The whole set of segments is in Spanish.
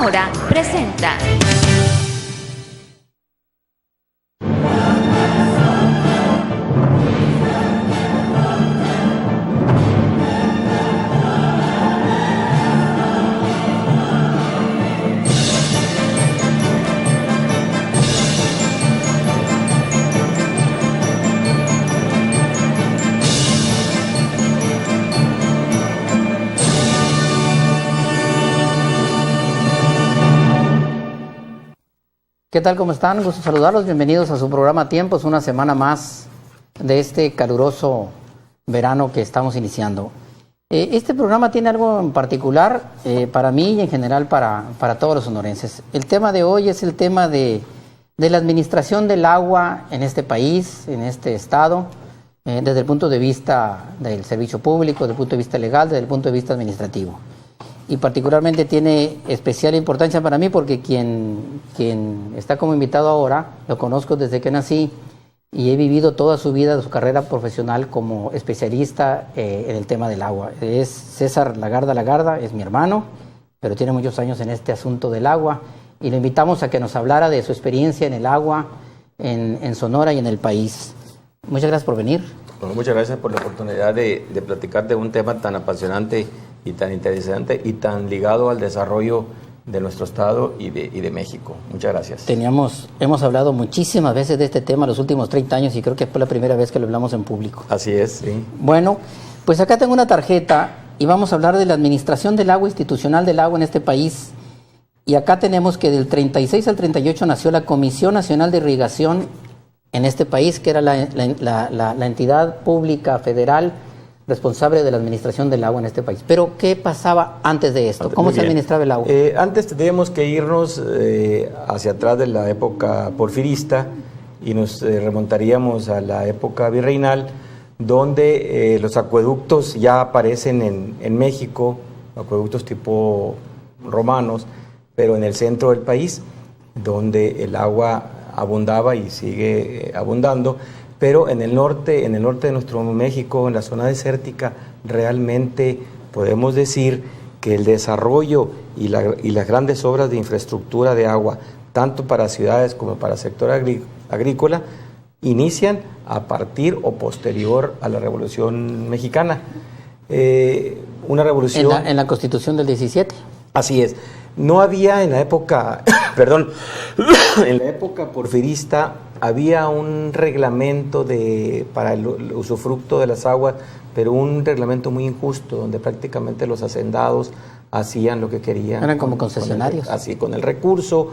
Ahora presenta. ¿Qué tal? ¿Cómo están? Gusto saludarlos. Bienvenidos a su programa Tiempos, una semana más de este caluroso verano que estamos iniciando. Este programa tiene algo en particular para mí y en general para todos los sonorenses. El tema de hoy es el tema de la administración del agua en este país, en este estado, desde el punto de vista del servicio público, desde el punto de vista legal, desde el punto de vista administrativo. Y particularmente tiene especial importancia para mí porque quien está como invitado ahora, lo conozco desde que nací y he vivido toda su vida de su carrera profesional como especialista en el tema del agua. Es César Lagarda, es mi hermano, pero tiene muchos años en este asunto del agua y lo invitamos a que nos hablara de su experiencia en el agua en Sonora y en el país. Muchas gracias por venir. Bueno, muchas gracias por la oportunidad de platicar de un tema tan apasionante y tan interesante y tan ligado al desarrollo de nuestro estado y de México. Muchas gracias. Hemos hablado muchísimas veces de este tema los últimos 30 años y creo que fue la primera vez que lo hablamos en público. Así es, sí. Bueno, pues acá tengo una tarjeta y vamos a hablar de la administración del agua, institucional del agua en este país. Y acá tenemos que del 36 al 38 nació la Comisión Nacional de Irrigación en este país, que era la entidad pública federal responsable de la administración del agua en este país. Pero, ¿qué pasaba antes de esto? ¿Cómo se administraba el agua? Antes tendríamos que irnos hacia atrás de la época porfirista y nos remontaríamos a la época virreinal, donde los acueductos ya aparecen en México, acueductos tipo romanos, pero en el centro del país, donde el agua abundaba y sigue abundando. Pero en el norte de nuestro México, en la zona desértica, realmente podemos decir que el desarrollo y las grandes obras de infraestructura de agua, tanto para ciudades como para el sector agrícola, inician a partir o posterior a la Revolución Mexicana. Una revolución... En la Constitución del 17. Así es. No había en la época, en la época porfirista, había un reglamento para el usufructo de las aguas, pero un reglamento muy injusto, donde prácticamente los hacendados hacían lo que querían. Eran como concesionarios. Con el recurso,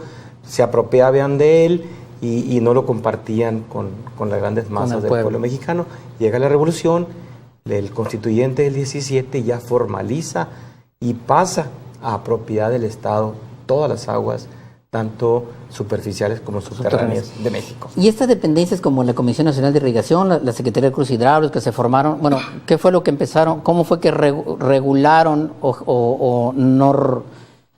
se apropiaban de él y no lo compartían con las grandes masas del pueblo mexicano. Llega la revolución, el constituyente del 17 ya formaliza y pasa a propiedad del Estado todas las aguas, tanto superficiales como subterráneas de México. Y estas dependencias como la Comisión Nacional de Irrigación, la Secretaría de Recursos Hidráulicos que se formaron, bueno, ¿qué fue lo que empezaron? ¿Cómo fue que regularon o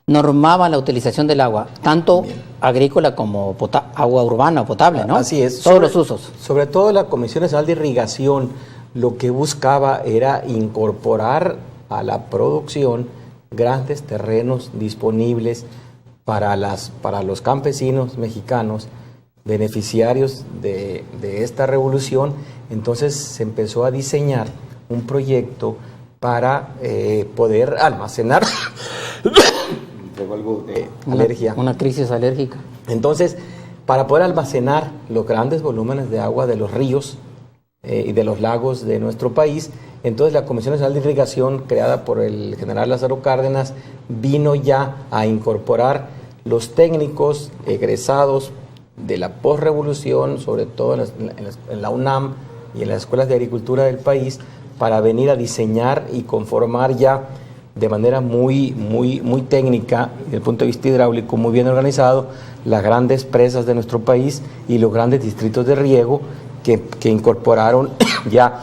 normaban la utilización del agua? Tanto agrícola como agua urbana o potable, ¿no? Así es. Todos los usos. Sobre todo la Comisión Nacional de Irrigación lo que buscaba era incorporar a la producción grandes terrenos disponibles para los campesinos mexicanos, beneficiarios de esta revolución. Entonces se empezó a diseñar un proyecto para poder almacenar. Tengo algo de alergia. Una crisis alérgica. Entonces, para poder almacenar los grandes volúmenes de agua de los ríos y de los lagos de nuestro país, entonces la Comisión Nacional de Irrigación, creada por el general Lázaro Cárdenas, vino ya a incorporar los técnicos egresados de la posrevolución, sobre todo en la UNAM y en las escuelas de agricultura del país, para venir a diseñar y conformar ya de manera muy técnica, desde el punto de vista hidráulico, muy bien organizado, las grandes presas de nuestro país y los grandes distritos de riego que incorporaron ya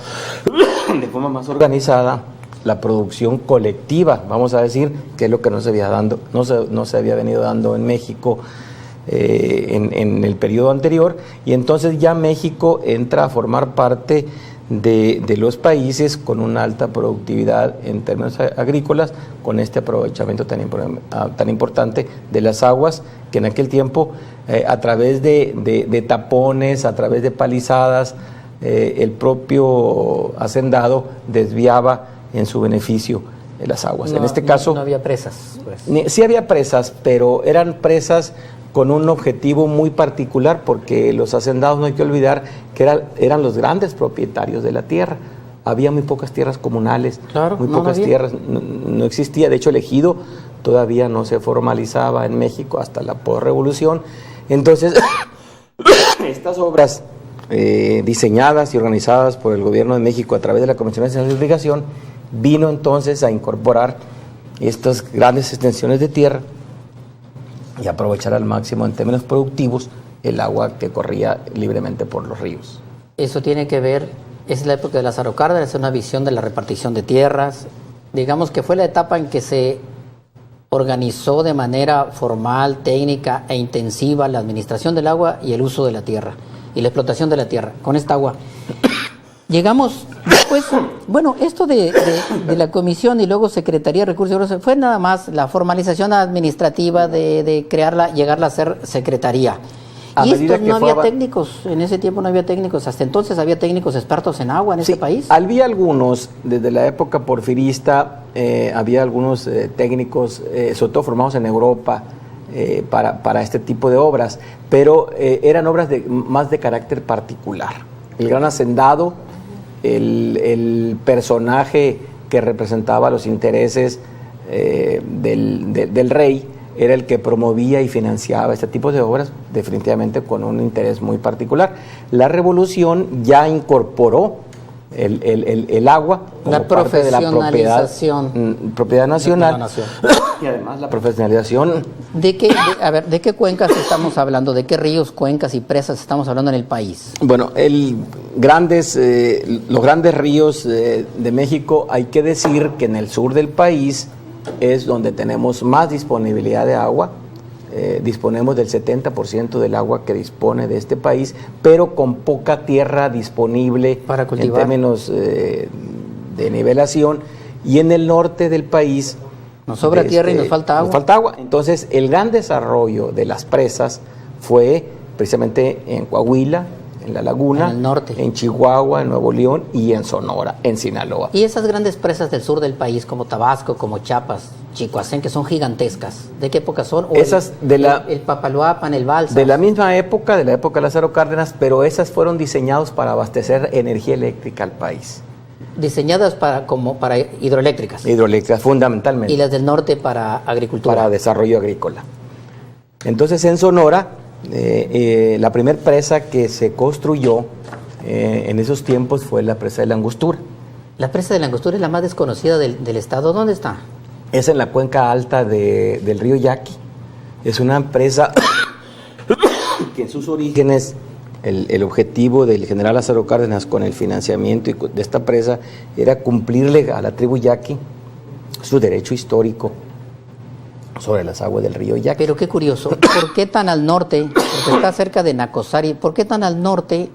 de forma más organizada la producción colectiva, vamos a decir, que es lo que no se había venido dando en México en el periodo anterior, y entonces ya México entra a formar parte de los países con una alta productividad en términos agrícolas, con este aprovechamiento tan importante de las aguas, que en aquel tiempo a través de tapones, a través de palizadas, el propio hacendado desviaba en su beneficio las aguas. En este caso no había presas. Pues. Sí había presas, pero eran presas con un objetivo muy particular, porque los hacendados, no hay que olvidar que eran los grandes propietarios de la tierra. Había muy pocas tierras comunales, muy pocas tierras, no existía. De hecho, el ejido todavía no se formalizaba en México hasta la posrevolución. Entonces, estas obras diseñadas y organizadas por el gobierno de México a través de la Comisión Nacional de Irrigación, vino entonces a incorporar estas grandes extensiones de tierra y aprovechar al máximo en términos productivos el agua que corría libremente por los ríos. Eso tiene que ver, es la época de Lázaro Cárdenas, es una visión de la repartición de tierras. Digamos que fue la etapa en que se organizó de manera formal, técnica e intensiva la administración del agua y el uso de la tierra y la explotación de la tierra con esta agua. Llegamos después, bueno, esto de la comisión y luego Secretaría de Recursos Hídricos fue nada más la formalización administrativa de crearla, llegarla a ser secretaría. Y esto no había técnicos, en ese tiempo no había técnicos, hasta entonces había técnicos expertos en agua en este país. Había algunos, desde la época porfirista, había algunos técnicos, sobre todo formados en Europa, para este tipo de obras, pero eran obras más de carácter particular. El gran hacendado, el personaje que representaba los intereses del rey, era el que promovía y financiaba este tipo de obras, definitivamente con un interés muy particular. La revolución ya incorporó el agua como parte de la propiedad nacional y además la profesionalización. ¿De qué cuencas estamos hablando? ¿De qué ríos, cuencas y presas estamos hablando en el país? Bueno, los grandes ríos de México, hay que decir que en el sur del país es donde tenemos más disponibilidad de agua. Disponemos del 70% del agua que dispone de este país, pero con poca tierra disponible para cultivar, en términos de nivelación. Y en el norte del país nos sobra tierra y nos falta agua. Entonces, el gran desarrollo de las presas fue precisamente en Coahuila, en La Laguna, en el norte, en Chihuahua, en Nuevo León y en Sonora, en Sinaloa. Y esas grandes presas del sur del país, como Tabasco, como Chiapas, Chicoacén, que son gigantescas, ¿de qué época son? Esas el Papaloapan, el Balsas. De la misma época, de la época de Lázaro Cárdenas, pero esas fueron diseñadas para abastecer energía eléctrica al país. Diseñadas para hidroeléctricas. Hidroeléctricas, fundamentalmente. Y las del norte para agricultura. Para desarrollo agrícola. Entonces, en Sonora, la primera presa que se construyó en esos tiempos fue la presa de la Angostura. La presa de la Angostura es la más desconocida del estado. ¿Dónde está? Es en la cuenca alta del río Yaqui. Es una presa que en sus orígenes el objetivo del general Lázaro Cárdenas con el financiamiento de esta presa era cumplirle a la tribu Yaqui su derecho histórico sobre las aguas del río Yaqui. Pero qué curioso, ¿por qué tan al norte? Porque está cerca de Nacosari. ¿Por qué tan al norte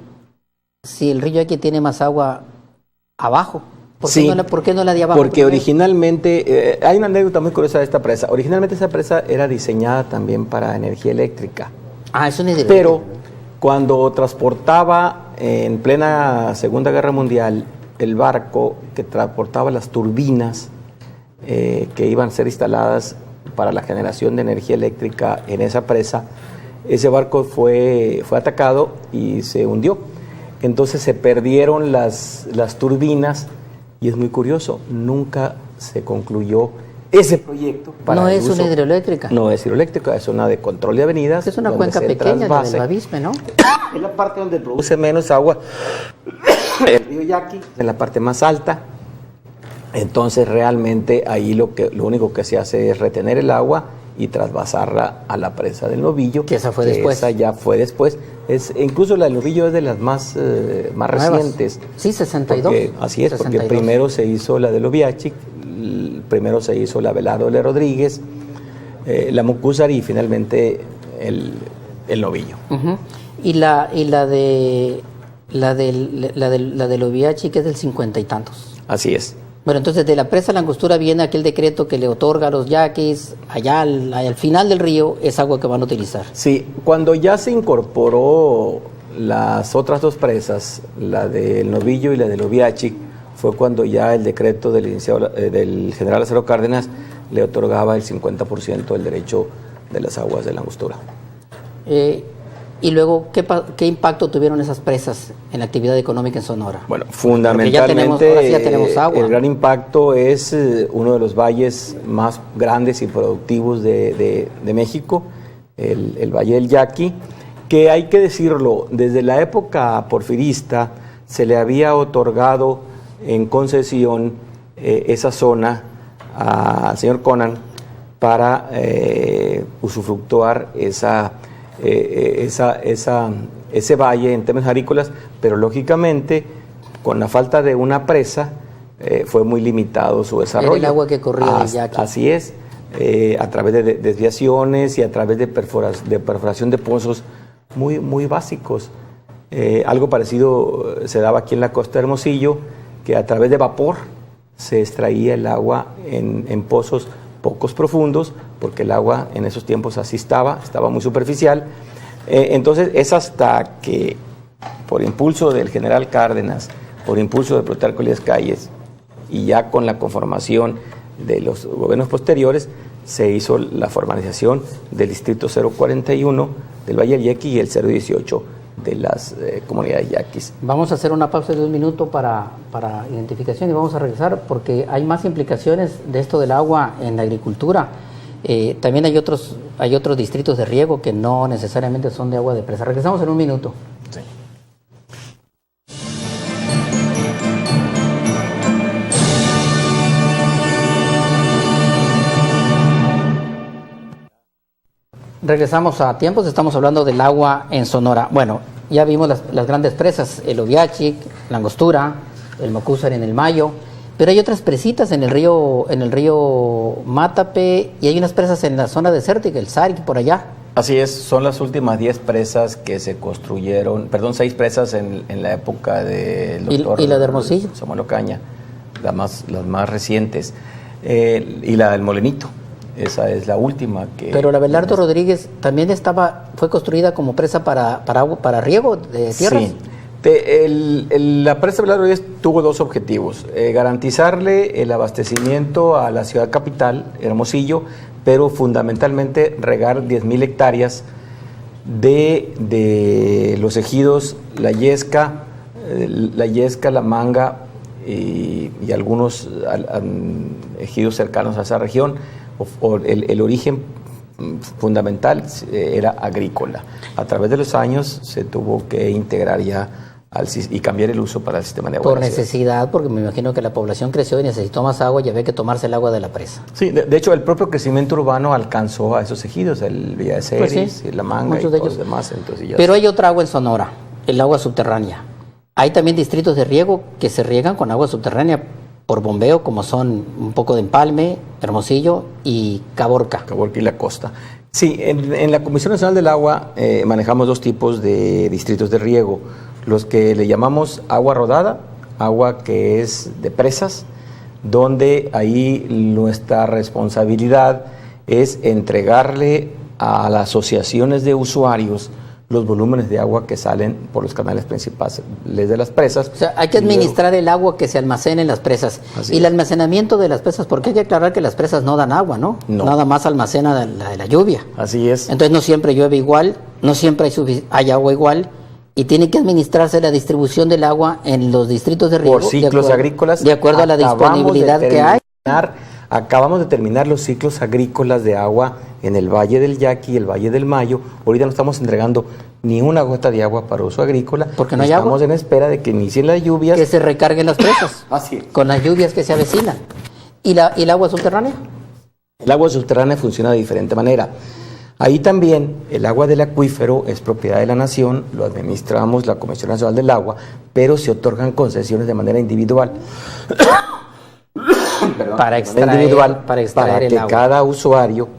si el río Yaqui tiene más agua abajo? ¿Por qué no la de abajo? Porque primero? Originalmente, hay una anécdota muy curiosa de esta presa. Originalmente esa presa era diseñada también para energía eléctrica. Es una idea. Pero cuando transportaba en plena Segunda Guerra Mundial el barco que transportaba las turbinas que iban a ser instaladas para la generación de energía eléctrica en esa presa, ese barco fue atacado y se hundió. Entonces se perdieron las turbinas y es muy curioso, nunca se concluyó ese proyecto. No es una hidroeléctrica. No es hidroeléctrica, es una de control de avenidas. Es una cuenca pequeña, la del Bavispe, ¿no? Es la parte donde produce menos agua el río Yaqui, en la parte más alta. Entonces realmente ahí lo único que se hace es retener el agua y trasvasarla a la presa del Novillo. Que esa fue después. Esa ya fue después. Incluso la del Novillo es de las más recientes. Sí, 62. Así es, 62. porque primero se hizo la del Oviachic, primero se hizo la Velardo de Rodríguez, la Mucúzari y finalmente el Novillo. Uh-huh. Y la de La del Oviachi, que es del 50 y tantos. Así es. Bueno, entonces de la presa La Angostura viene aquel decreto que le otorga a los yaquis, allá al final del río, es agua que van a utilizar. Sí, cuando ya se incorporó las otras dos presas, la del Novillo y la del Oviachi, fue cuando ya el decreto del general Lázaro Cárdenas le otorgaba el 50% del derecho de las aguas de La Angostura. Y luego, ¿qué impacto tuvieron esas presas en la actividad económica en Sonora? Bueno, fundamentalmente ahora sí ya tenemos agua. El gran impacto es uno de los valles más grandes y productivos de México, el Valle del Yaqui, que hay que decirlo, desde la época porfirista se le había otorgado en concesión esa zona al señor Conan para usufructuar ese valle en temas agrícolas, pero lógicamente con la falta de una presa fue muy limitado su desarrollo. Era el agua que corría del Yaqui. Así es, a través de desviaciones y a través de perforación de pozos muy básicos. Algo parecido se daba aquí en la costa de Hermosillo, que a través de vapor se extraía el agua en pozos pocos profundos, porque el agua en esos tiempos así estaba muy superficial. Entonces es hasta que, por impulso del general Cárdenas, por impulso de Plutarco Elías Calles, y ya con la conformación de los gobiernos posteriores, se hizo la formalización del Distrito 041 del Valle del Yaqui y el 018 de las comunidades yaquis. Vamos a hacer una pausa de un minuto para identificación y vamos a regresar porque hay más implicaciones de esto del agua en la agricultura. También hay otros distritos de riego que no necesariamente son de agua de presa. Regresamos en un minuto. Sí. Regresamos a tiempos, estamos hablando del agua en Sonora. Bueno, ya vimos las grandes presas, el Oviachi, la Angostura, el Mocúzar en el Mayo, pero hay otras presitas en el río Mátape y hay unas presas en la zona desértica, el Saric, por allá. Así es, son las últimas 10 presas que se construyeron, 6 presas en la época del doctor ¿Y la de Hermosillo? Samuel Ocaña, las más recientes, y la del Molenito. Esa es la última que... Pero la Abelardo Rodríguez también fue construida como presa para riego de tierras. Sí. La presa Abelardo Rodríguez tuvo dos objetivos: garantizarle el abastecimiento a la ciudad capital, Hermosillo, pero fundamentalmente regar 10,000 hectáreas de los ejidos La Yesca, La Manga y algunos ejidos cercanos a esa región. El origen fundamental era agrícola. A través de los años se tuvo que integrar ya y cambiar el uso para el sistema de agua. Por necesidad, porque me imagino que la población creció y necesitó más agua y había que tomarse el agua de la presa. Sí, de hecho el propio crecimiento urbano alcanzó a esos ejidos, el Villa de Ceres, sí, La Manga y todos los demás. Entonces pero hay otra agua en Sonora, el agua subterránea. Hay también distritos de riego que se riegan con agua subterránea por bombeo, como son un poco de Empalme, Hermosillo y Caborca. Caborca y la costa. Sí, en la Comisión Nacional del Agua manejamos dos tipos de distritos de riego. Los que le llamamos agua rodada, agua que es de presas, donde ahí nuestra responsabilidad es entregarle a las asociaciones de usuarios los volúmenes de agua que salen por los canales principales de las presas. O sea, hay que administrar el agua que se almacena en las presas. Y el almacenamiento de las presas, porque hay que aclarar que las presas no dan agua, ¿no? Nada más almacena la lluvia. Así es. Entonces no siempre llueve igual, no siempre hay agua igual, y tiene que administrarse la distribución del agua en los distritos de riego. Por ciclos agrícolas. De acuerdo a la disponibilidad que hay. Acabamos de terminar los ciclos agrícolas de agua en el Valle del Yaqui y el Valle del Mayo. Ahorita no estamos entregando ni una gota de agua para uso agrícola. Porque no hay agua. Estamos en espera de que inicien las lluvias. Que se recarguen las presas. Así es. Con las lluvias que se avecinan. ¿Y el agua subterránea? El agua subterránea funciona de diferente manera. Ahí también el agua del acuífero es propiedad de la nación, lo administramos la Comisión Nacional del Agua, pero se otorgan concesiones de manera individual. Para extraer que el agua. Cada usuario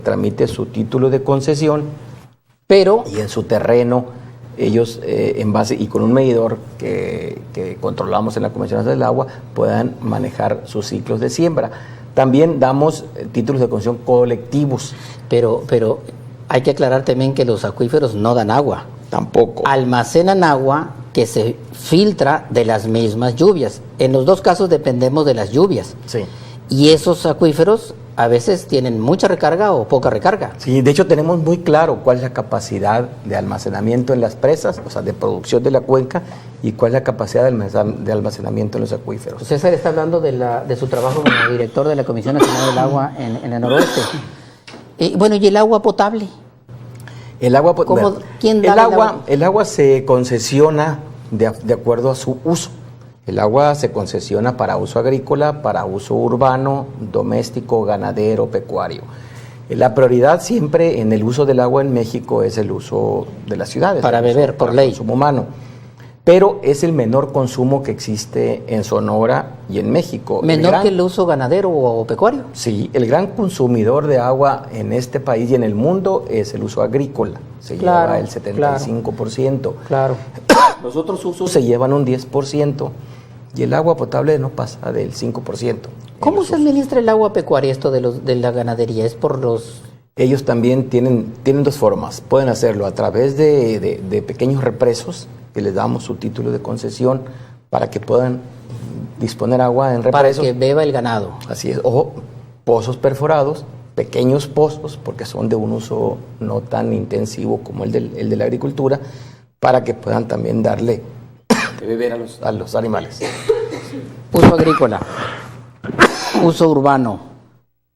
tramite su título de concesión, pero y en su terreno ellos en base y con un medidor que controlamos en la Comisión Nacional del Agua puedan manejar sus ciclos de siembra. También damos títulos de concesión colectivos. Pero hay que aclarar también que los acuíferos no dan agua. Tampoco. Almacenan agua que se filtra de las mismas lluvias. En los dos casos dependemos de las lluvias. Sí. Y esos acuíferos a veces tienen mucha recarga o poca recarga. Sí, de hecho tenemos muy claro cuál es la capacidad de almacenamiento en las presas, o sea, de producción de la cuenca, y cuál es la capacidad de almacenamiento en los acuíferos. César está hablando de su trabajo como director de la Comisión Nacional del Agua en el noroeste. Bueno, ¿y el agua potable? El agua, ¿Quién da el agua se concesiona de acuerdo a su uso. El agua se concesiona para uso agrícola, para uso urbano, doméstico, ganadero, pecuario. La prioridad siempre en el uso del agua en México es el uso de las ciudades. Para beber, por ley. Consumo humano. Pero es el menor consumo que existe en Sonora y en México. ¿Menor que el uso ganadero o pecuario? Sí, el gran consumidor de agua en este país y en el mundo es el uso agrícola. Se lleva el 75%. Claro. Los otros usos se llevan un 10% y el agua potable no pasa del 5%. ¿Cómo se administra el agua pecuaria, esto de la ganadería? ¿Es por los...? Ellos también tienen dos formas. Pueden hacerlo a través de pequeños represos, que les damos su título de concesión para que puedan disponer agua en represos. Para que beba el ganado. Así es. O pozos perforados, pequeños pozos, porque son de un uso no tan intensivo como el de la agricultura, para que puedan también darle de beber a los animales. Uso agrícola, uso urbano,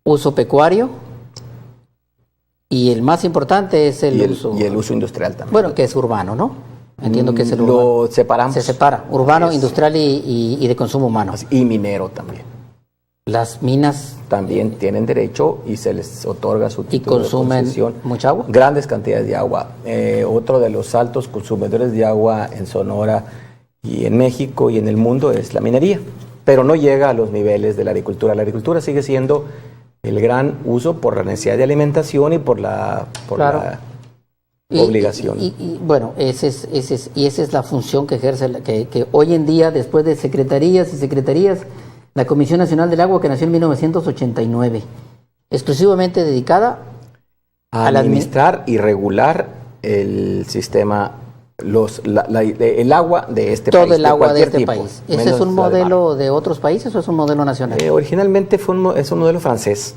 uso pecuario y el más importante es el uso... Y el uso industrial también. Bueno, que es urbano, ¿no? Entiendo que es el urbano. Lo separamos. Se separa, urbano, industrial y de consumo humano. Y minero también. Las minas... También tienen derecho y se les otorga su título de concesión. ¿Y consumen mucha agua? Grandes cantidades de agua. Otro de los altos consumidores de agua en Sonora y en México y en el mundo es la minería, pero no llega a los niveles de la agricultura. La agricultura sigue siendo el gran uso por la necesidad de alimentación y por la obligación. Bueno, esa es la función que ejerce, que hoy en día, después de secretarías y secretarías, la Comisión Nacional del Agua, que nació en 1989, exclusivamente dedicada a administrar y regular el sistema, el agua de este país. Todo el agua de este país. ¿Ese es un modelo de otros países o es un modelo nacional? Originalmente es un modelo francés,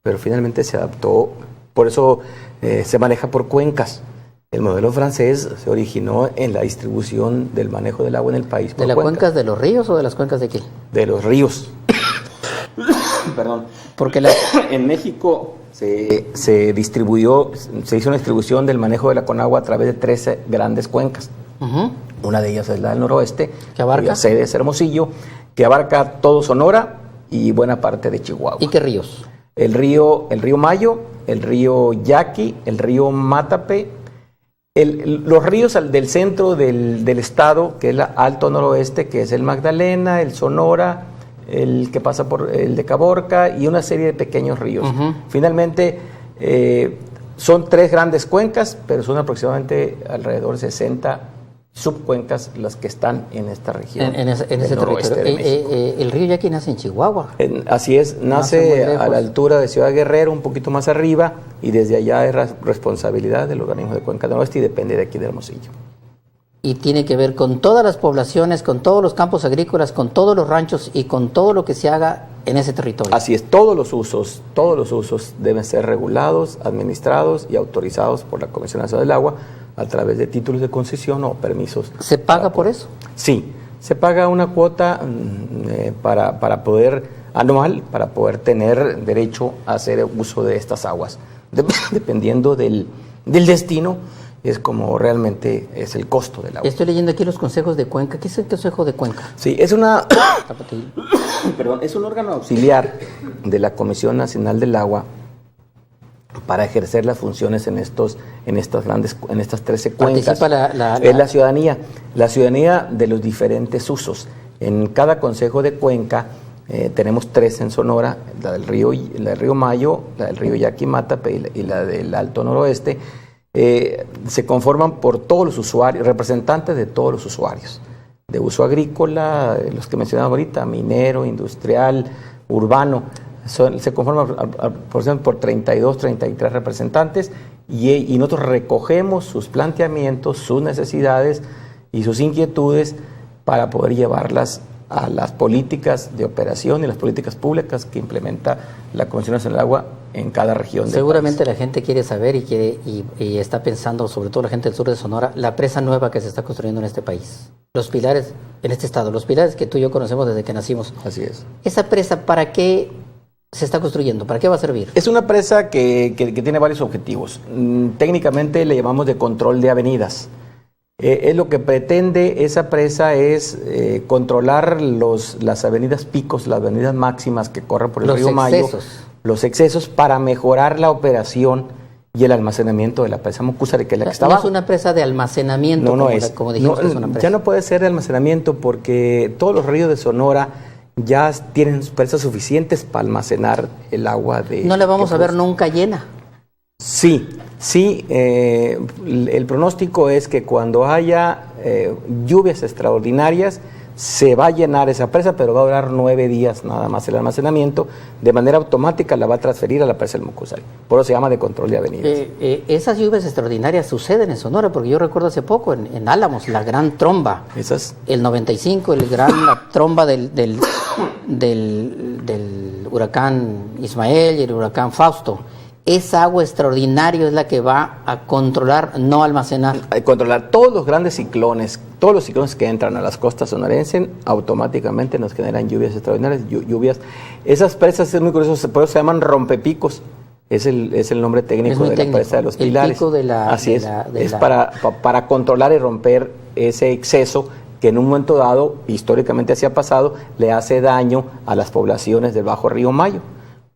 pero finalmente se adaptó, por eso se maneja por cuencas. El modelo francés se originó en la distribución del manejo del agua en el país. ¿De las cuencas de los ríos o de las cuencas de qué? De los ríos. Perdón. Porque en México se hizo una distribución del manejo de la Conagua a través de 13 grandes cuencas. Una de ellas es la del noroeste, que abarca. La sede es Hermosillo, que abarca todo Sonora y buena parte de Chihuahua. ¿Y qué ríos? El río Mayo, el río Yaqui, el río Mátape, los ríos del centro del estado, que es el Alto Noroeste, que es el Magdalena, el Sonora, el que pasa por el de Caborca y una serie de pequeños ríos. Finalmente, son 3 grandes cuencas, pero son aproximadamente alrededor de 60 subcuencas las que están en esta región. En ese territorio. El río Yaqui nace en Chihuahua. Así es, nace a la altura de Ciudad Guerrero, un poquito más arriba, y desde allá es responsabilidad del organismo de Cuenca del Oeste y depende de aquí de Hermosillo. Y tiene que ver con todas las poblaciones, con todos los campos agrícolas, con todos los ranchos y con todo lo que se haga en ese territorio. Así es, todos los usos deben ser regulados, administrados y autorizados por la Comisión Nacional del Agua a través de títulos de concesión o permisos. ¿Se paga por eso? Sí, se paga una cuota para poder anual, para poder tener derecho a hacer uso de estas aguas. Dependiendo del destino, es como realmente es el costo del agua. Estoy leyendo aquí los consejos de cuenca. ¿Qué es el consejo de cuenca? Sí, es un órgano auxiliar de la Comisión Nacional del Agua para ejercer las funciones en estas 13 cuencas. Participa es la ciudadanía de los diferentes usos. En cada consejo de cuenca tenemos 3 en Sonora, la del río Mayo, la del río Yaqui Mátape y la del Alto Noroeste. se conforman por todos los usuarios, representantes de todos los usuarios, de uso agrícola, los que mencionaba ahorita, minero, industrial, urbano. Se conforman por 32, 33 representantes y nosotros recogemos sus planteamientos, sus necesidades y sus inquietudes para poder llevarlas a las políticas de operación y las políticas públicas que implementa la Comisión Nacional del Agua en cada región. Seguramente la gente quiere saber y está pensando, sobre todo la gente del sur de Sonora, la presa nueva que se está construyendo en este país. Los pilares, en este estado, los pilares que tú y yo conocemos desde que nacimos. Así es. ¿Esa presa para qué se está construyendo? ¿Para qué va a servir? Es una presa que tiene varios objetivos. Técnicamente le llamamos de control de avenidas. Es lo que pretende esa presa es controlar las avenidas picos, las avenidas máximas que corren por el río Mayo, los excesos para mejorar la operación y el almacenamiento de la presa Mocúzari, que es la que está abajo. No es una presa de almacenamiento, como dijimos, es una presa. Ya no puede ser de almacenamiento porque todos los ríos de Sonora ya tienen presas suficientes para almacenar el agua de... ¿No la vamos a ver nunca llena? Sí, el pronóstico es que cuando haya lluvias extraordinarias se va a llenar esa presa, pero va a durar 9 días nada más el almacenamiento. De manera automática la va a transferir a la presa del Mocúzari. Por eso se llama de control de avenidas. Esas lluvias extraordinarias suceden en Sonora, porque yo recuerdo hace poco en Álamos, la gran tromba. El 95, la tromba del huracán Ismael y el huracán Fausto. Esa agua extraordinaria es la que va a controlar, no almacenar. Controlar todos los grandes ciclones, todos los ciclones que entran a las costas sonorenses, automáticamente nos generan lluvias extraordinarias, Esas presas es muy curioso, por eso se llaman rompepicos. Es el nombre técnico de la presa de los Pilares. El pico de la... Así es, para controlar y romper ese exceso que en un momento dado, históricamente así ha pasado, le hace daño a las poblaciones del Bajo Río Mayo.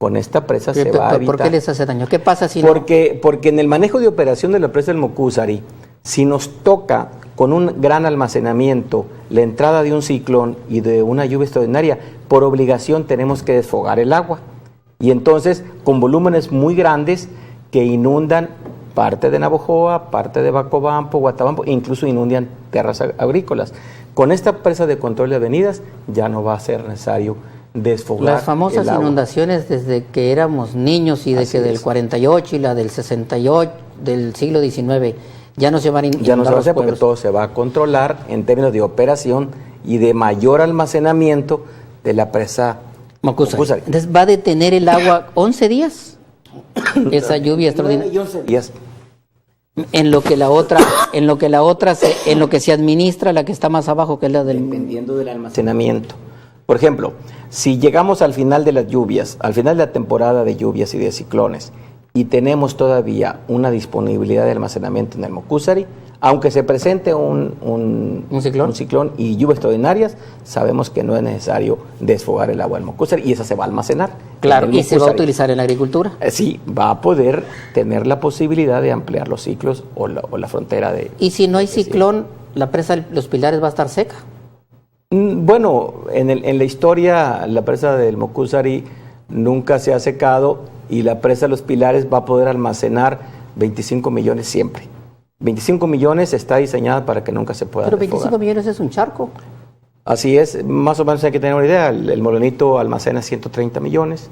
Con esta presa se va a evitar. ¿Por qué les hace daño? ¿Qué pasa si porque en el manejo de operación de la presa del Mocúzari, si nos toca con un gran almacenamiento la entrada de un ciclón y de una lluvia extraordinaria, por obligación tenemos que desfogar el agua. Y entonces, con volúmenes muy grandes que inundan parte de Navojoa, parte de Bacobampo, Guatabampo, e incluso inundan tierras agrícolas. Con esta presa de control de avenidas ya no va a ser necesario desfogar las famosas inundaciones desde que éramos niños y del 48 y la del 68 del siglo XIX ya no se van a inundar. Ya no se va a hacer porque todo se va a controlar en términos de operación y de mayor almacenamiento de la presa Mocúzari. Entonces va a detener el agua 11 días esa lluvia extraordinaria. 11 días. En lo que se administra la que está más abajo, que es la del... Dependiendo del almacenamiento. Por ejemplo, si llegamos al final de las lluvias, al final de la temporada de lluvias y de ciclones, y tenemos todavía una disponibilidad de almacenamiento en el Mocúzari, aunque se presente un ciclón y lluvias extraordinarias, sabemos que no es necesario desfogar el agua del Mocúzari y esa se va a almacenar. Claro, ¿y se va a utilizar en la agricultura? Sí, va a poder tener la posibilidad de ampliar los ciclos o la frontera de... ¿Y si no hay ciclón, la presa de los Pilares va a estar seca? Bueno, en la historia la presa del Mocúzari nunca se ha secado y la presa de los Pilares va a poder almacenar 25 millones siempre. 25 millones está diseñada para que nunca se pueda Pero desfogar. 25 millones es un charco. Así es, más o menos hay que tener una idea. El Morenito almacena 130 millones.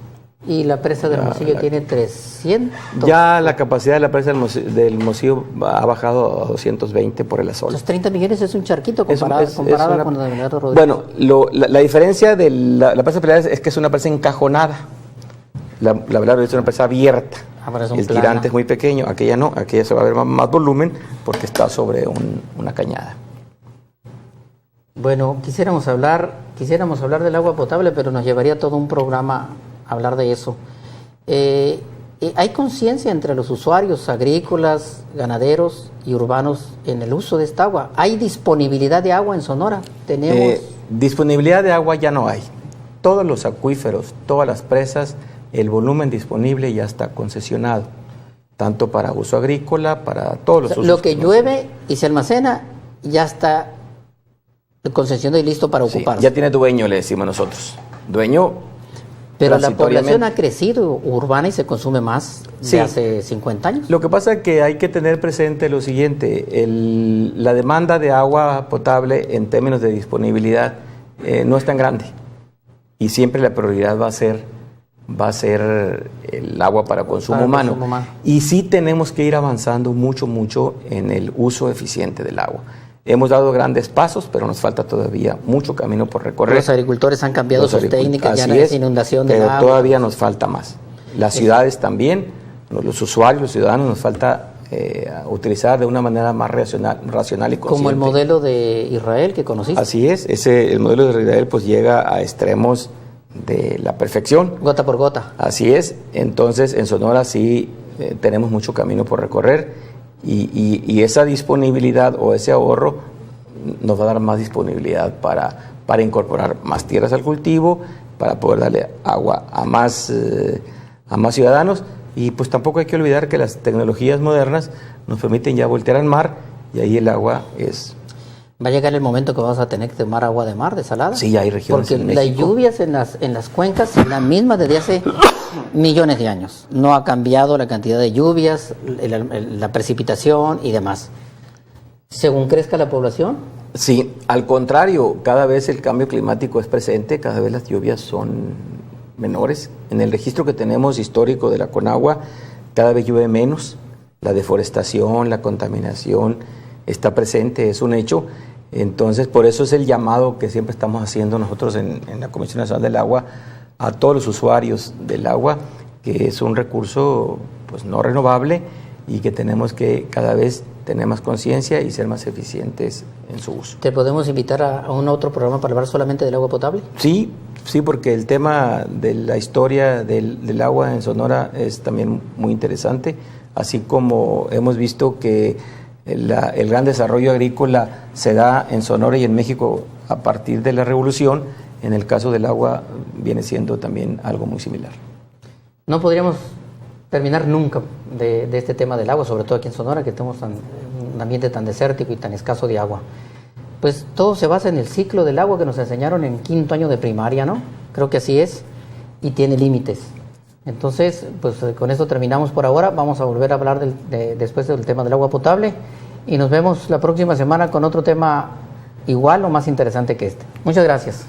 Y la presa del Hermosillo tiene 300. Ya la capacidad de la presa del Hermosillo ha bajado a 220 por el Azola. Los 30 millones es un charquito comparada con la de Bernardo Rodríguez. Bueno, la diferencia de la presa de Pilares es que es una presa encajonada. La Bernardo es una presa abierta. El tirante es muy pequeño, aquella no, aquella se va a ver más volumen porque está sobre una cañada. Bueno, quisiéramos hablar del agua potable, pero nos llevaría todo un programa hablar de eso. ¿Hay conciencia entre los usuarios agrícolas, ganaderos y urbanos en el uso de esta agua? ¿Hay disponibilidad de agua en Sonora? Disponibilidad de agua ya no hay. Todos los acuíferos, todas las presas, el volumen disponible ya está concesionado, tanto para uso agrícola, para todos los usos. Lo que llueve y se almacena ya está concesionado y listo para ocuparse. Ya tiene dueño, le decimos nosotros. Dueño Pero la población ha crecido urbana y se consume más de hace 50 años. Lo que pasa es que hay que tener presente lo siguiente, la demanda de agua potable en términos de disponibilidad no es tan grande y siempre la prioridad va a ser el agua para consumo humano. Y sí tenemos que ir avanzando mucho en el uso eficiente del agua. Hemos dado grandes pasos, pero nos falta todavía mucho camino por recorrer. Los agricultores han cambiado sus técnicas, ya no es inundación de agua. Pero todavía nos falta más. Las ciudades también, los usuarios, los ciudadanos, nos falta utilizar de una manera más racional y consciente. Como el modelo de Israel que conociste. Así es, el modelo de Israel pues llega a extremos de la perfección. Gota por gota. Así es, entonces en Sonora sí tenemos mucho camino por recorrer. Y esa disponibilidad o ese ahorro nos va a dar más disponibilidad para incorporar más tierras al cultivo, para poder darle agua a más ciudadanos. Y pues tampoco hay que olvidar que las tecnologías modernas nos permiten ya voltear al mar y ahí el agua es... ¿Va a llegar el momento que vamos a tener que tomar agua de mar, de salada? Sí, hay regiones porque en México. Las lluvias en las cuencas son las mismas desde hace millones de años. No ha cambiado la cantidad de lluvias, la precipitación y demás. ¿Según crezca la población? Sí, al contrario, cada vez el cambio climático es presente, cada vez las lluvias son menores. En el registro que tenemos histórico de la Conagua, cada vez llueve menos. La deforestación, la contaminación está presente, es un hecho. Entonces, por eso es el llamado que siempre estamos haciendo nosotros en la Comisión Nacional del Agua a todos los usuarios del agua, que es un recurso pues no renovable y que tenemos que cada vez tener más conciencia y ser más eficientes en su uso. ¿Te podemos invitar a un otro programa para hablar solamente del agua potable? Sí, porque el tema de la historia del agua en Sonora es también muy interesante, así como hemos visto que el gran desarrollo agrícola se da en Sonora y en México a partir de la revolución. En el caso del agua viene siendo también algo muy similar. No podríamos terminar nunca de este tema del agua, sobre todo aquí en Sonora, que tenemos un ambiente tan desértico y tan escaso de agua. Pues todo se basa en el ciclo del agua que nos enseñaron en 5º año de primaria, ¿no? Creo que así es, y tiene límites. Entonces, pues con esto terminamos por ahora. Vamos a volver a hablar después del tema del agua potable y nos vemos la próxima semana con otro tema igual o más interesante que este. Muchas gracias.